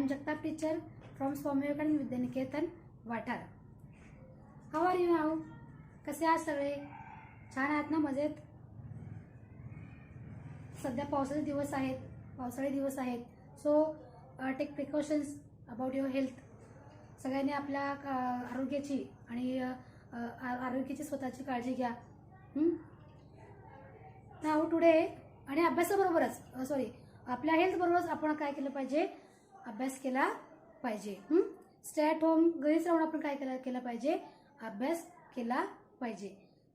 am Jagtap teacher from Swami Vivekananda Vidyaniketan, Vatar. How are you now? कसे आहात सगळे? छान आहात ना? मजेत? सध्या पावसाचे दिवस आहेत, पावसाळी दिवस आहेत. So take precautions about your health. सगळ्यांनी आपल्या आरोग्याची आणि आरोग्याची स्वतःची काळजी घ्या. नाउ टुडे आणि अभ्यासाबरोबरच आपल्या हेल्थ बरोबरच आपण काय केलं पाहिजे? अभ्यास केला पाहिजे. स्टे ॲट होम, घरीच राहून आपण काय केलं पाहिजे? अभ्यास केला पाहिजे.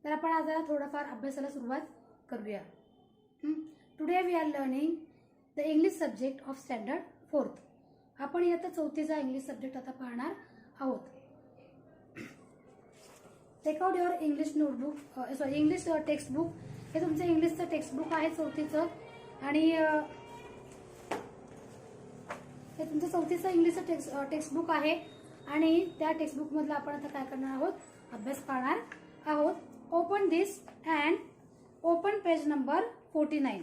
तर आपण आज थोडाफार अभ्यासाला सुरुवात करूया. Today we are learning the English subject of standard 4th. आपण इयत्ता 4थीचा इंग्लिश सब्जेक्ट आता पाहणार आहोत. Take out your English notebook, English textbook. हे तुमचं इंग्लिशचं टेक्स्टबुक आहे 4थीचं, आणि हे तुमचं 4थीचं इंग्लिशचं टेक्स्टबुक आहे. आणि त्या टेक्स्टबुकमधलं आपण आता काय करणार आहोत? अभ्यास पाहणार आहोत. Open this and open page number 49.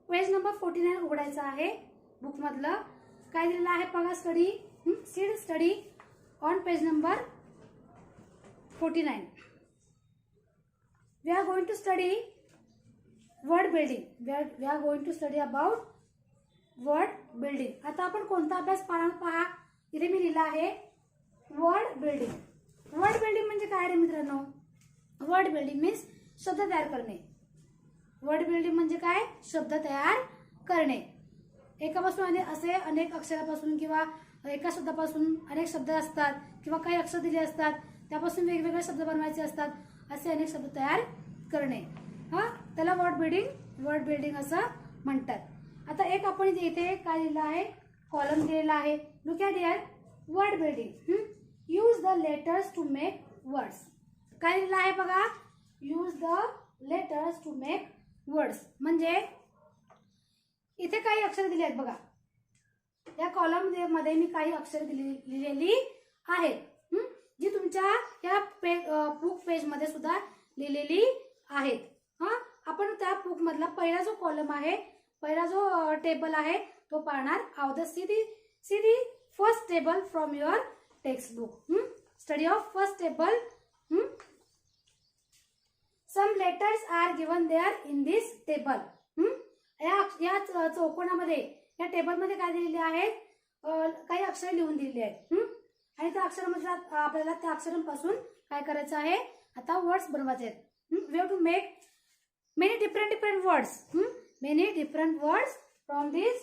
Page number 49 उघडायचं आहे. बुकमधलं काय दिलेलं आहे बघा? Study on page number 49. We are going to study word building. We are going to study about word building. आता आपण कोणता अभ्यास पाहणार? पहा, इथे मी लिहिला आहे वर्ड बिल्डिंग. वर्ड बिल्डिंग म्हणजे काय रे मित्रांनो? वर्ड बिल्डिंग मीन्स शब्द तयार करणे. वर्ड बिल्डिंग म्हणजे काय? शब्द तयार करणे. एकापासून असे अनेक अक्षरापासून किंवा एका शब्दापासून अनेक शब्द असतात, किंवा काही अक्षर दिले असतात, त्यापासून वेगवेगळे शब्द बनवायचे असतात. असे अनेक शब्द तयार करणे, त्याला वर्ड बिल्डिंग असं म्हणतात. आता एक आपण इथे काय लिहिलं आहे? कॉलम दिलेला आहे. Look at here, word building. Use the letters to make words. काय लिहिलं आहे बघा? Use the letters to make words. म्हणजे इथे काही अक्षर दिली आहेत बघा. या कॉलम मध्ये मी काही अक्षर लिहिलेली आहेत, जी तुमच्या या बुक पेज मध्ये सुद्धा लिहिलेली आहेत. आपण त्या बुक मधला पहिला जो कॉलम आहे, पहिला जो टेबल आहे तो पाहणार आहोत. See the first table from your textbook. Study of first table. Some letters are given there in this table. या चौकोनामध्ये, या टेबलमध्ये काय दिलेले आहेत? काही अक्षरे लिहून दिलेली आहेत. आणि त्या अक्षरामध्ये आपल्याला त्या अक्षरांपासून काय करायचं आहे? आता वर्ड्स बनवायचे आहेत. We have to make many different words. Many different words from this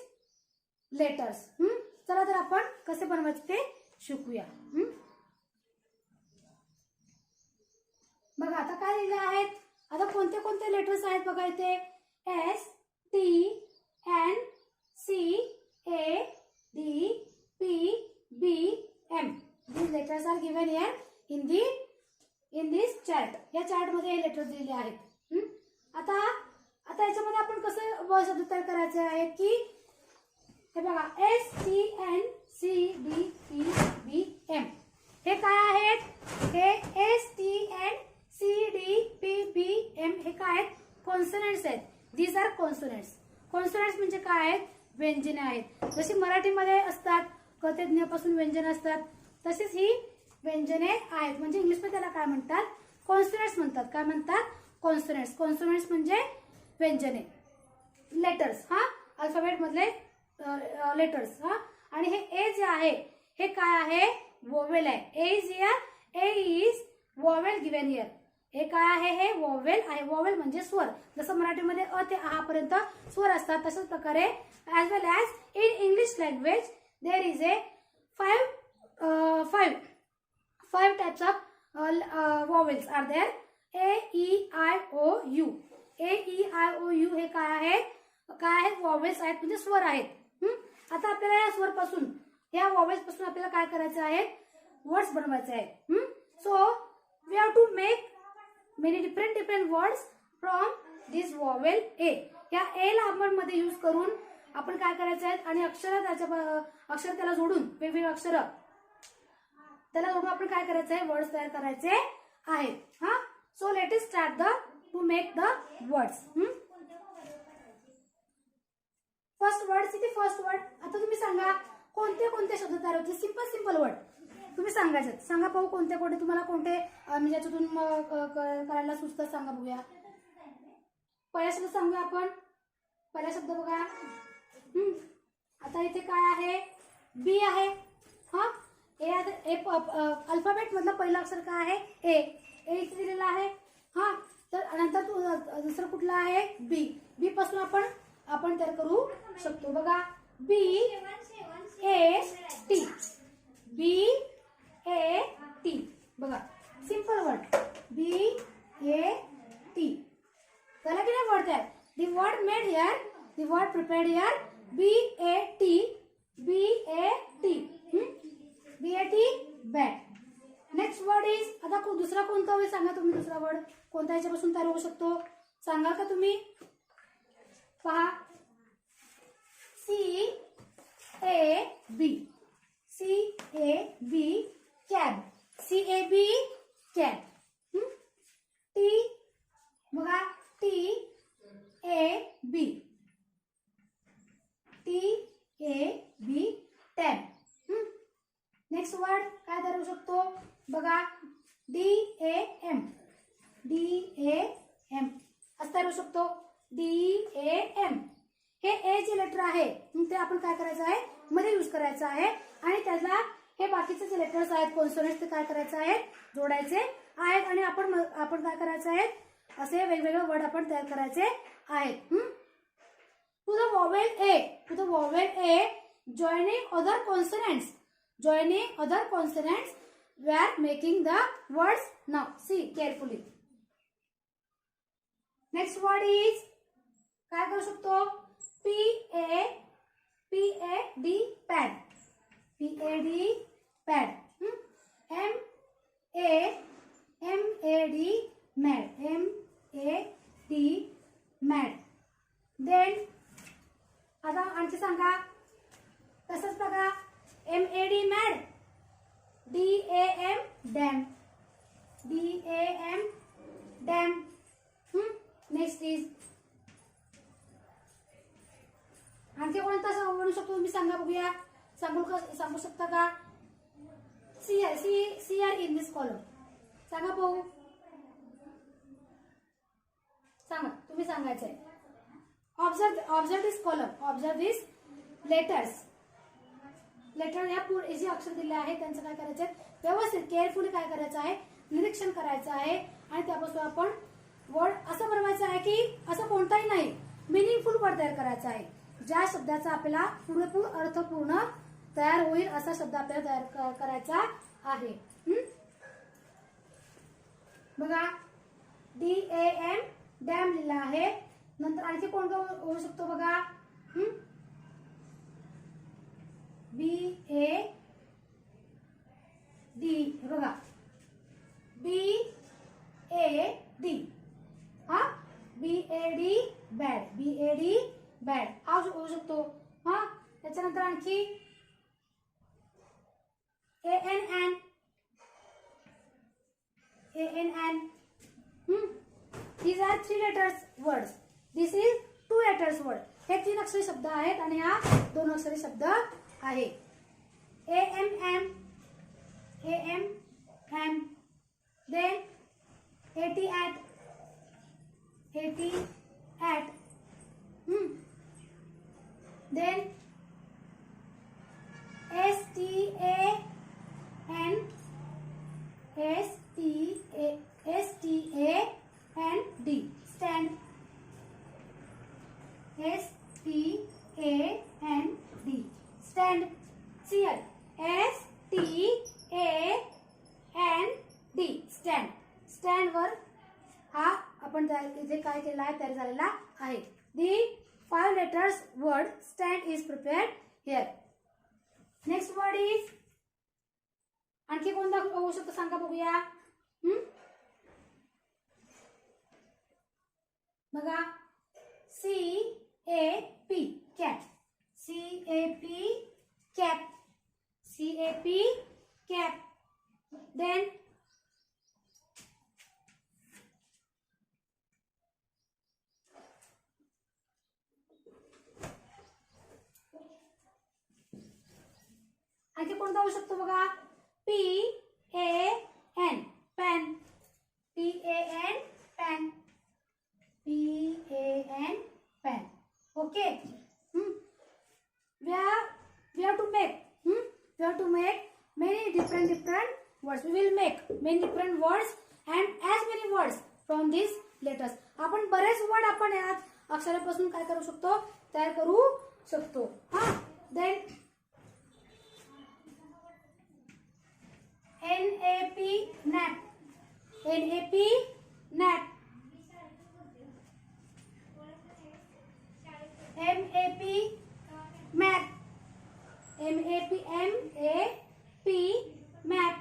letters. चला तर आपण कसे बनवायचे ते शिकूया. बघा आता काय लिहिले आहेत? आता कोणते कोणते लेटर्स आहेत बघा इथे? S, T, N, C, A, D, P, B, M. These letters are given here in this chart. या चार्ट मध्ये हे लेटर्स दिलेले आहेत. आता याच्यामध्ये आपण कसं शब्द तयार करायचे आहेत की हे बघा, S, T, N, C, D, P, B, M. हे काय आहेत? हे S, T, N, C, D, P, B, M हे काय आहेत? कॉन्सोनंट्स आहेत. These R कॉन्सोनंट्स. कॉन्सोनंट्स म्हणजे काय आहेत? व्यंजने आहेत. जशी मराठीमध्ये असतात कथेज्ञापासून व्यंजन असतात, तसेच ही व्यंजने आहेत. म्हणजे इंग्लिशमध्ये त्याला काय म्हणतात? कॉन्सोनंट्स म्हणतात. काय म्हणतात? कॉन्सोनंट्स. कॉन्सोनंट्स म्हणजे व्यंजने, लेटर्स. अल्फाबेट मधले लेटर्स. आणि हे ए जे आहे हे काय आहे? वोवेल आहे. ए इज वोवेल गिवन हिअर. हे काय आहे? हे वोवेल आहे. वोवेल म्हणजे स्वर. जसं मराठीमध्ये अ ते आ पर्यंत स्वर असतात, तशाच प्रकारे as well as in English language there is a five types of vowels are there. A, E, I, O, U. A, E, I, O, U हे काय आहेत? वॉवेल्स आहेत, म्हणजे स्वर आहेत. आता आपल्याला या स्वरपासून, या वॉवेल्स पासून आपल्याला काय करायचे आहेत? वर्ड्स बनवायचे आहेत. So we have to make many different words from this vowel A. या ए ला आपण मध्ये यूज करून आपण काय करायचं आहे? आणि अक्षर त्याला जोडून, वेगवेगळे अक्षर त्याला जोडून आपण काय करायचं आहे? वर्ड्स तयार करायचे आहेत. So let us start to make the words. First word. आता तुम्ही सांगा कोणते कोणते शब्द तयार होते? सिंपल सिंपल वर्ड तुम्ही सांगायचे. सांगा पाहू कोणते कोणते तुम्हाला कोणते म्हणजे याच्यातून करायला सुचतं सांगा बघूया. पहिला शब्द सांगूया आपण. पहिला शब्द बघा. आता इथे काय आहे? बी आहे. हा ए अल्फाबेट मधलं पहिलं अक्षर काय आहे? ए. ए इथे दिलेला आहे. हा तर नंतर दुसरं कुठलं आहे? बी. बी पासून आपण तयार करू शकतो. बघा B A T. B A T. बघा simple word B A T. झाला की नाही वर्ड तयार? The word made here, the word prepared here, B-A-T, B-A-T, B-A-T, bat. Next word is, आता दुसरा कोणता होईल सांगा तुम्ही. दुसरा वर्ड कोणत्या याच्यापासून तयार होऊ शकतो सांगा का तुम्ही? पहा C-A-B, C-A-B, cab, C-A-B, cab. T, बघा T-A-B, T-A-B, tab. Next word काय तयार होऊ शकतो बघा? D-A-M, D-A-M असं तयार होऊ शकतो. D-A-M. हे ए जे लेटर आहे ते आपण काय करायचं आहे? मध्ये यूज करायचं आहे आणि त्याला हे बाकीचे जे लेटर्स आहेत कॉन्सोनंट्स ते काय करायचं आहे? जोडायचे आहेत आणि आपण काय करायचं आहे? असे वेगवेगळे वर्ड आपण तयार करायचे आहेत. To the vowel A joining other consonants, we are making the words now. See carefully. Next word is काय करू शकतो? P-A-D pad, P-A-D pad. M-A-D mad, M-A-D mad. Then आता आणखी सांगा. तसंच बघा M-A-D mad, D-A-M dam, D-A-M dam. Next is आणखी कोणता म्हणू शकतो तुम्ही सांगा बघूया. सांगू शकता का? See are in this column. सांगा पाहू. सांगा तुम्ही सांगायचंय. Observe this column, observe this letters. Letter या पुढे जे अक्षर दिले आहे त्यांचं काय करायचंय? व्यवस्थित केअरफुली काय करायचं आहे? निरीक्षण करायचं आहे आणि त्यापासून आपण वर्ड असं बनवायचं आहे की असं कोणताही नाही, मिनिंगफुल वर्ड तयार करायचा आहे. ज्या शब्दाचा आपल्याला पुरेपूर अर्थपूर्ण तयार होईल असा शब्द आपल्याला तयार करायचा आहे. बघा D-A-M डॅम लिहिला आहे. नंतर आणखी कोणता होऊ शकतो बघा? B-A-D. बघा B-A-D. हा B-A-D बॅड, B-A-D बॅड हा होऊ शकतो. हा त्याच्यानंतर आणखी A-N-N, A-N-N. These are 3 letters words. This is 2 letters word. हे 3 अक्षरी शब्द आहेत आणि हा 2 अक्षरी शब्द आहे. A-M-M, A-M-M. Then A-T-at, A-T-at. Then S-T-A-N, S-T-A-N-D. Stand. S-T-A-N-D. Stand. See here. S-T-A-N-D. Stand. Stand वर हा आपण इथे काय केला आहे? तयार झालेला आहे. The 5 letters word stand is prepared here. Next word is आणखी कोणता होऊ शकतो सांगा बघूया. बघा C-A-P cat, C-A-P cap, C-A-P cap. Then आणखी कोणता होऊ शकतो बघा, PAN pan, PAN pan, PAN pan. Okay. we have to make many different words. We will make many different words and as many words from these letters. आपण बरेच word आपण या अक्षरापासून काय करू शकतो, तयार करू शकतो. हा, then NAP nap, NAP nap, MAP map, MAP map.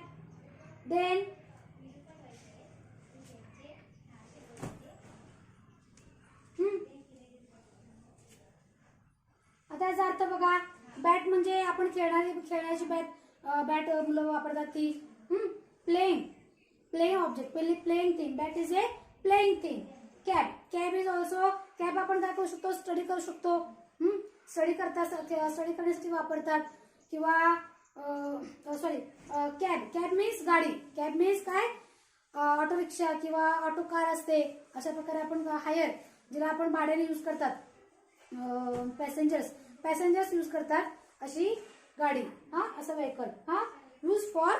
Then आता याचा अर्थ बघा, बॅट म्हणजे आपण खेळण्याची बॅट मुलं वापरतात ती. Playing object, playing thing, bat is a playing thing. Cab is also, cab आपण काय करू शकतो, स्टडी करू शकतो. स्टडी करण्यासाठी वापरतात. किंवा कॅब मीन्स गाडी, कॅब मीन्स काय, ऑटो रिक्षा किंवा ऑटो कार असते. अशा प्रकारे आपण हायर, जिला आपण भाड्याने यूज करतात, पॅसेंजर्स यूज करतात अशी गाडी. हा, असं व्हेकल. हा, use for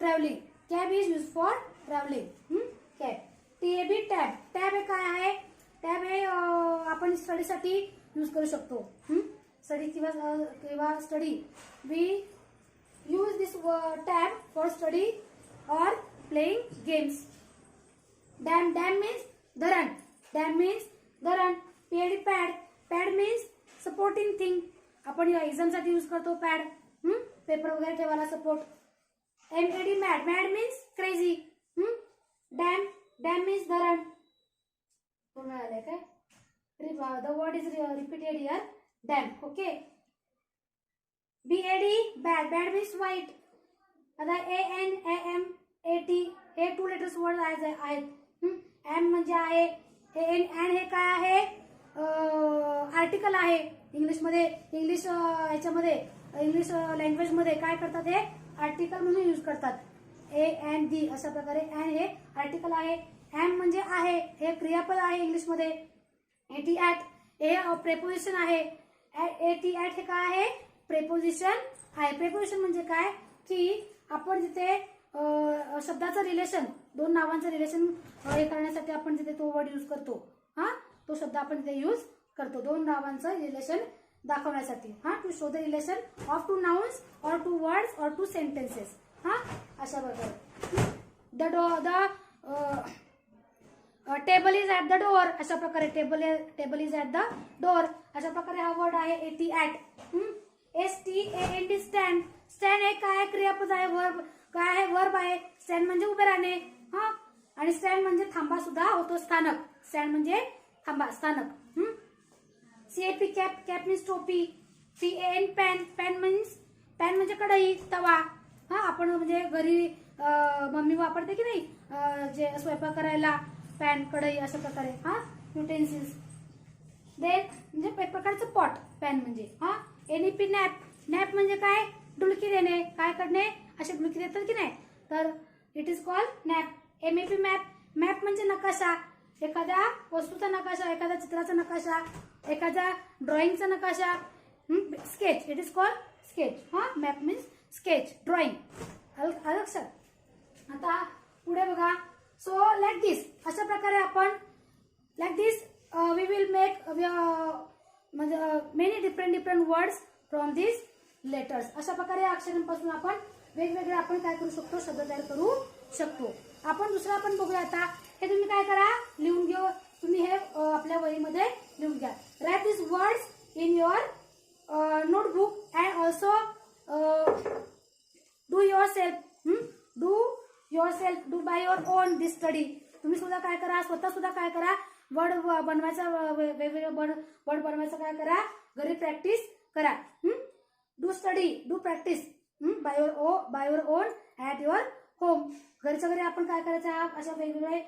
travelling. Cab is use for travelling. Cab. TAB tab, tab हे काय आहे, टॅब हे आपण स्टडीसाठी यूज करू शकतो. स्टडी किंवा study, we use this tab for study और प्लेइंग गेम्स. डॅम मीन्स धरण, डॅम मीन्स धरण. पॅड मीन्स सपोर्टिंग थिंग, आपण एक्झामसाठी यूज करतो पॅड, पेपर वगैरे ठेवायला support. MAD mad means crazy. Dam means धरण. पूर्ण आलंय काय, the word is repeated here, dam. Okay. BAD bad means वाईट. आता ANAMAT हे 2 लेटर्स वर्ड आहेत. एम म्हणजे आहे, हे काय आहे, आर्टिकल आहे. इंग्लिश लँग्वेज मध्ये काय करतात, हे आर्टिकल म्हणून यूज करतात. A and the अशा प्रकारे. अँड हे आर्टिकल आहे. एम म्हणजे आहे, हे क्रियापद आहे इंग्लिश मध्ये. AT हे प्रेपोजिशन आहे. AT हे काय आहे, प्रेपोजिशन आहे. प्रेपोजिशन म्हणजे काय, की आपण जिथे शब्दाचं रिलेशन, दोन नावांचं रिलेशन हे करण्यासाठी आपण जिथे तो वर्ड यूज करतो, हा, तो शब्द आपण तिथे यूज करतो दोन नावांचं रिलेशन दाखवण्यासाठी. हा, to show the relation of 2 nouns or 2 words or 2 sentences. हा, अशा प्रकारे. Table is at the door, अशा प्रकारे. Table is at the door, अशा प्रकारे हा वर्ड आहे. AT at. STAND stand, stand हे काय, क्रियापद आहे. वर्ब काय आहे, वर्ब आहे. स्टँड म्हणजे उभे राहणे. हा, आणि स्टँड म्हणजे थांबा सुद्धा होतो, स्थानक. स्टँड म्हणजे थांबा, स्थानक. CAP कॅप मीन्स टोपी. PAN पॅन म्हणजे कढई, तवा. हा, आपण म्हणजे घरी मम्मी वापरते की नाही, जे स्वयंपाक करायला, पॅन, कढई, अशा प्रकारे. हा, युटेन्सिल्स. देन म्हणजे एक प्रकारचं पॉट, पॅन म्हणजे. हा, NAP नॅप म्हणजे काय, डुलकी देणे, काय करणे, असे डुलकी देतात की नाही, तर it is called nap. MAP map म्हणजे नकाशा, एखाद्या वस्तूचा नकाशा, एखाद्या चित्राचा नकाशा, एखाद्या ड्रॉइंगचा नकाशा. Sketch, it is called sketch. हा, मॅप मीन्स स्केच, ड्रॉइंग. लक्षात. आता पुढे बघा. सो लाईक दिस, अशा प्रकारे आपण like this we will make म्हणजे many different words from this letters. अशा प्रकारे अक्षरांपासून आपण वेगवेगळे आपण काय करू शकतो, शब्द तयार करू शकतो. आपण दुसरा पण बघूया आता. हे तुम्ही काय करा, लिहून घेऊ. तुम्ही हे आपल्या वहीमध्ये लिहून घ्या. Write this words in your notebook and also do by your own this study. तुम्ही सुद्धा काय करा, स्वतः सुद्धा काय करा, वर्ड बनवायचा, वेगवेगळे वर्ड बनवायचं काय करा, घरी प्रॅक्टिस करा. Do practice bye your on at your home. घरच्या घरी आपण काय करायचं, अशा वेगवेगळे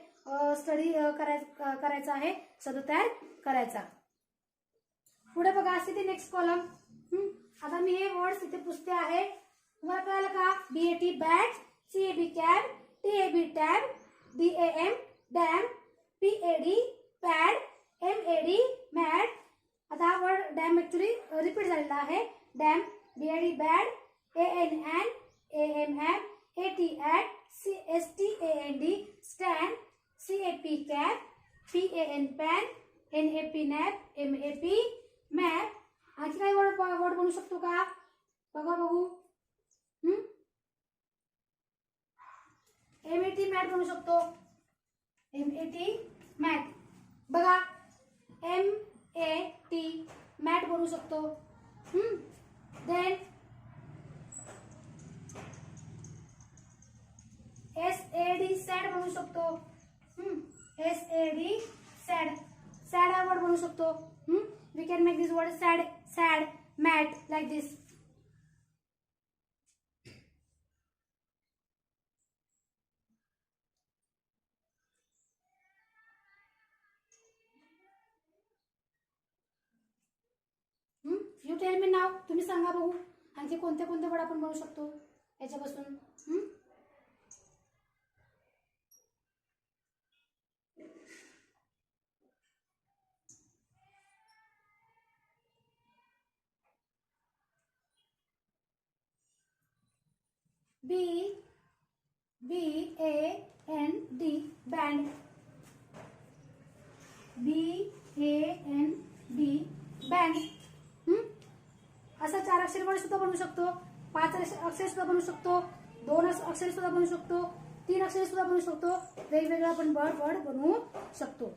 स्टडी करायचा आहे, शब्द तयार करायचा. पुढे बघा, असे ते नेक्स्ट कॉलम. आता मी हे वर्ड्स इथे पुसते आहे. तुम्हाला कळालं का? BAT bat, CAB cab, TAB tab, DAM dam, PAD pad, MAD mad. आता हा वर्ड डॅम ऍक्च्युली रिपीट झालेला आहे. Dam, BAD bad, ANN, AMM, AT at, STAND stand, CAP cap, PAN pan, NAP nap, MAP map. आणखी काही word बनवू शकतो का? बघू. MAT मॅट बनवू शकतो. MAT mat. बघा, MAT मॅट बनवू शकतो. देन SAD सॅड बनवू शकतो. SAD sad. सॅड हा वर्ड बनवू शकतो. We can make this word sad mat like this. You tell me now. तुम्ही सांगा बघू आणखी कोणते कोणते वर्ड आपण बनवू शकतो याच्यापासून. BAND band. BAND band. असं 4 अक्षर वर्ड सुद्धा बनवू शकतो, 5 अक्षर सुद्धा बनवू शकतो, 2 अक्षर सुद्धा बनवू शकतो, 3 अक्षर सुद्धा बनवू शकतो. वेगवेगळा आपण वर्ड बनवू शकतो.